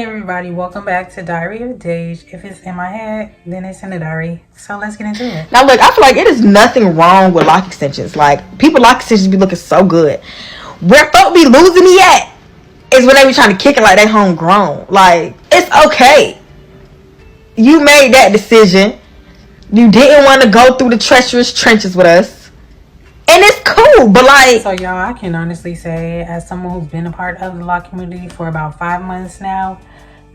Hey everybody, welcome back to Diary of Dage. If it's in my head, then it's in the diary. So let's get into it. Now look, I feel like it is nothing wrong with lock extensions. Like, people lock extensions be looking so good. Where folk be losing me at is when they be trying to kick it like they homegrown. Like, it's okay. You made that decision. You didn't want to go through the treacherous trenches with us. And it's cool, but like... So y'all, I can honestly say, as someone who's been a part of the Loc community for about 5 months now,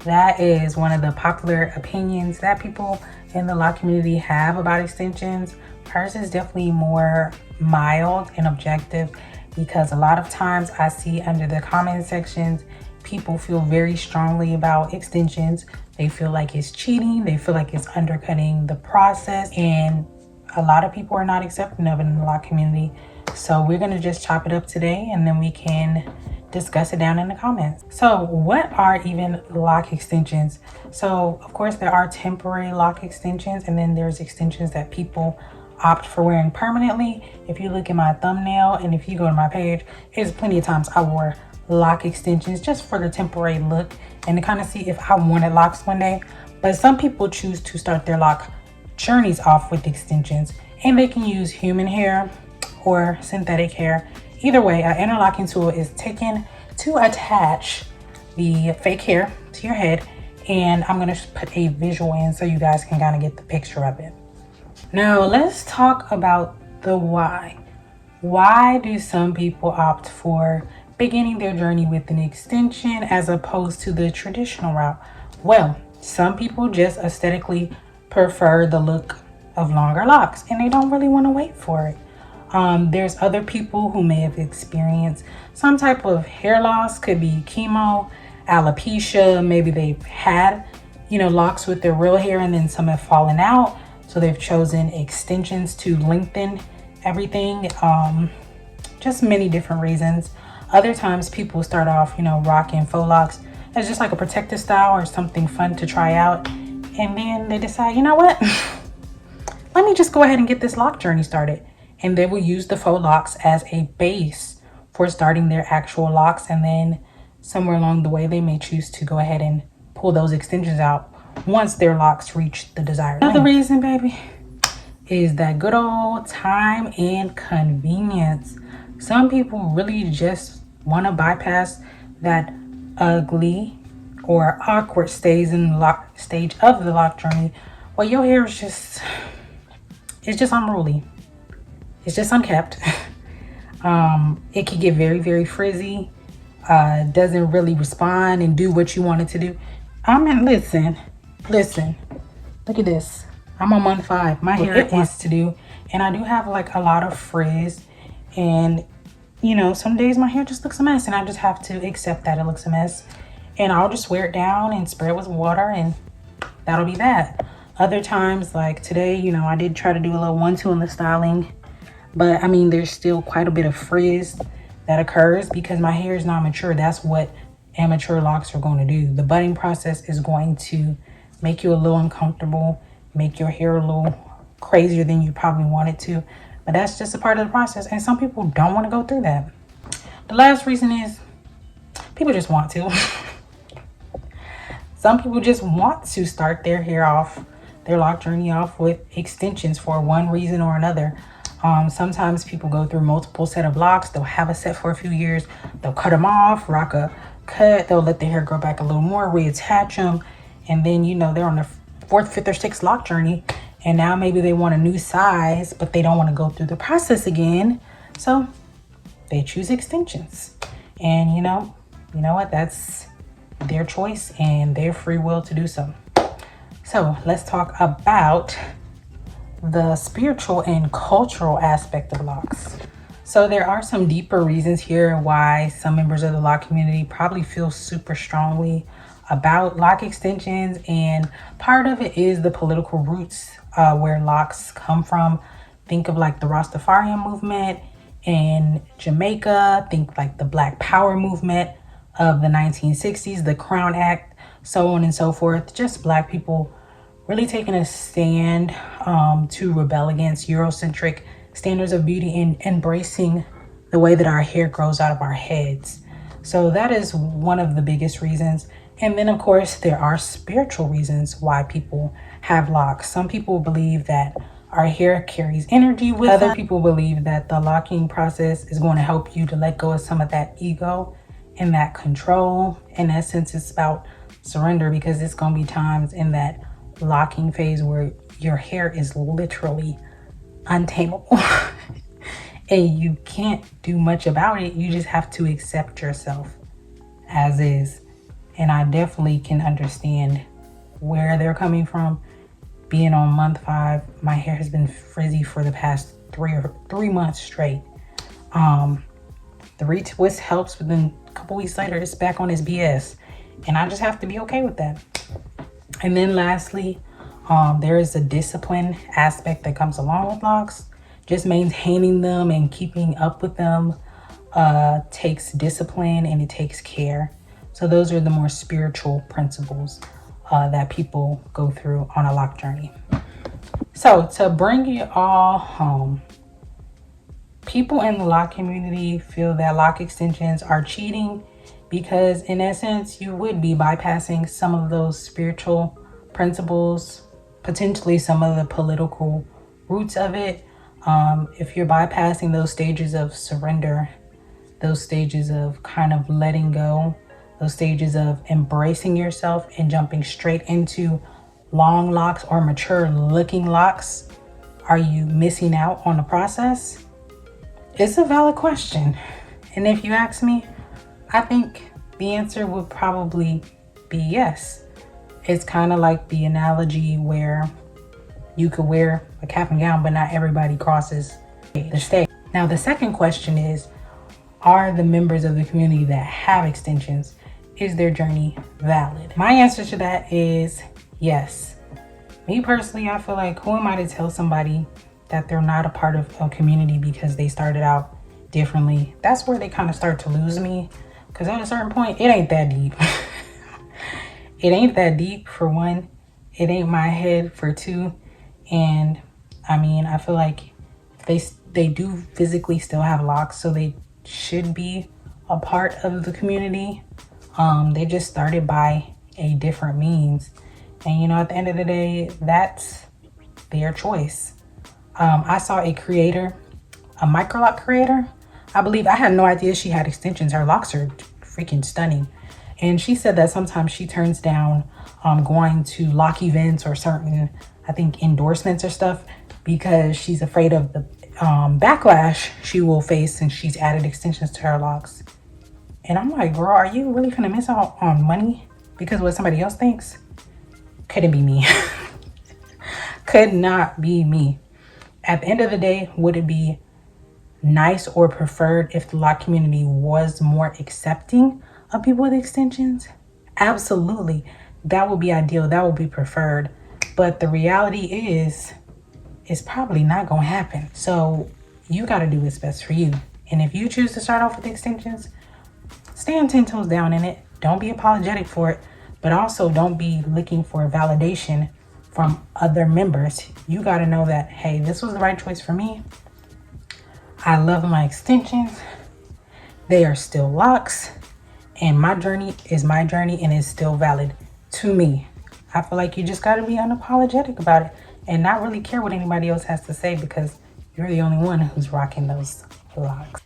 that is one of the popular opinions that people in the Loc community have about extensions. Hers is definitely more mild and objective, because a lot of times I see under the comment sections, people feel very strongly about extensions. They feel like it's cheating. They feel like it's undercutting the process, and a lot of people are not accepting of it in the Loc community. So we're gonna just chop it up today, and then we can discuss it down in the comments. So what are even Loc extensions? So of course there are temporary Loc extensions, and then there's extensions that people opt for wearing permanently. If you look at my thumbnail and if you go to my page, there's plenty of times I wore Loc extensions just for the temporary look and to kind of see if I wanted locks one day. But some people choose to start their Loc journeys off with extensions, and they can use human hair or synthetic hair. Either way, an interlocking tool is taken to attach the fake hair to your head, and I'm gonna put a visual in so you guys can kind of get the picture of it. Now let's talk about the why. Why do some people opt for beginning their journey with an extension as opposed to the traditional route? Well, some people just aesthetically prefer the look of longer locks, and they don't really want to wait for it. There's other people who may have experienced some type of hair loss. Could be chemo, alopecia. Maybe they've had, locks with their real hair, and then some have fallen out. So they've chosen extensions to lengthen everything. Just many different reasons. Other times people start off, rocking faux locks as just like a protective style or something fun to try out. And then they decide, you know what? Let me just go ahead and get this lock journey started. And they will use the faux locks as a base for starting their actual locks. And then somewhere along the way, they may choose to go ahead and pull those extensions out once their locks reach the desired length. Another reason, baby, is that good old time and convenience. Some people really just want to bypass that ugly or awkward stage of the lock journey. Well, your hair is just, it's just unruly. It's just unkept. It can get very, very frizzy. Doesn't really respond and do what you want it to do. Listen. Look at this. I'm on month 5. My hair is to do, and I do have like a lot of frizz. And some days my hair just looks a mess, and I just have to accept that it looks a mess. And I'll just wear it down and spray it with water, and that'll be that. Other times, like today, I did try to do a little 1-2 in the styling, but there's still quite a bit of frizz that occurs because my hair is not mature. That's what amateur locks are going to do. The budding process is going to make you a little uncomfortable, make your hair a little crazier than you probably want it to, but that's just a part of the process, and some people don't want to go through that. The last reason is people just want to. Some people just want to start their lock journey off with extensions for one reason or another. Sometimes people go through multiple set of locks. They'll have a set for a few years. They'll cut them off, rock a cut. They'll let their hair grow back a little more, reattach them. And then, they're on the 4th, 5th, or 6th lock journey. And now maybe they want a new size, but they don't want to go through the process again. So they choose extensions. And you know what? That's their choice and their free will to do so. So let's talk about the spiritual and cultural aspect of locks. So there are some deeper reasons here why some members of the Loc community probably feel super strongly about Loc extensions, and part of it is the political roots where locks come from. Think of like the Rastafarian movement in Jamaica. Think like the Black Power movement of the 1960s, the Crown Act, so on and so forth. Just Black people really taking a stand to rebel against Eurocentric standards of beauty and embracing the way that our hair grows out of our heads. So that is one of the biggest reasons. And then of course there are spiritual reasons why people have locks. Some people believe that our hair carries energy with it. Other people believe that the locking process is going to help you to let go of some of that ego and that control. In essence, it's about surrender, because it's going to be times in that locking phase where your hair is literally untamable and you can't do much about it. You just have to accept yourself as is. And I definitely can understand where they're coming from. Being on month 5, my hair has been frizzy for the past 3 months straight. The retwist helps, but then a couple weeks later it's back on its BS, and I just have to be okay with that. And then lastly, there is a discipline aspect that comes along with locks. Just maintaining them and keeping up with them takes discipline, and it takes care. So those are the more spiritual principles that people go through on a lock journey. So to bring it all home, people in the lock community feel that lock extensions are cheating because in essence you would be bypassing some of those spiritual principles, potentially some of the political roots of it. If you're bypassing those stages of surrender, those stages of kind of letting go, those stages of embracing yourself and jumping straight into long locks or mature looking locks, are you missing out on the process? It's a valid question. And if you ask me, I think the answer would probably be yes. It's kind of like the analogy where you could wear a cap and gown, but not everybody crosses the stage. Now, the second question is, are the members of the community that have extensions, is their journey valid? My answer to that is yes. Me personally, I feel like, who am I to tell somebody that they're not a part of a community because they started out differently? That's where they kind of start to lose me, because at a certain point, it ain't that deep. It ain't that deep, for one. It ain't my head, for two. And I mean, I feel like they do physically still have locks, so they should be a part of the community. They just started by a different means, and you know, at the end of the day, that's their choice. I saw a creator, a micro lock creator, I believe. I had no idea she had extensions. Her locks are freaking stunning, and she said that sometimes she turns down going to lock events or certain, I think, endorsements or stuff, because she's afraid of the backlash she will face since she's added extensions to her locks. And I'm like, girl, are you really gonna miss out on money because what somebody else thinks? Couldn't be me. Could not be me. At the end of the day, would it be nice or preferred if the lock community was more accepting of people with extensions? Absolutely. That would be ideal. That would be preferred. But the reality is, it's probably not gonna happen. So you gotta do what's best for you. And if you choose to start off with extensions, stand 10 toes down in it. Don't be apologetic for it, but also don't be looking for validation from other members. You got to know that, hey, this was the right choice for me. I love my extensions. They are still locks, and my journey is my journey and is still valid to me. I feel like you just got to be unapologetic about it and not really care what anybody else has to say, because you're the only one who's rocking those locks.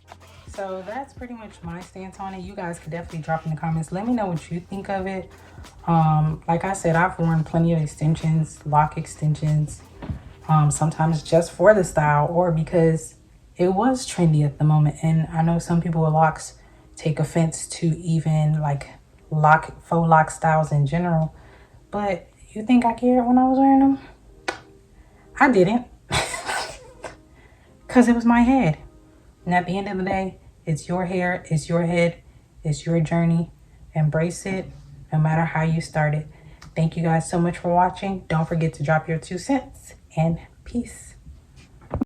So that's pretty much my stance on it. You guys could definitely drop in the comments. Let me know what you think of it. Like I said, I've worn plenty of extensions, lock extensions, sometimes just for the style or because it was trendy at the moment. And I know some people with locks take offense to even like faux lock styles in general. But you think I cared when I was wearing them? I didn't. Because it was my head. And at the end of the day, it's your hair, it's your head, it's your journey. Embrace it, no matter how you start it. Thank you guys so much for watching. Don't forget to drop your 2 cents, and peace.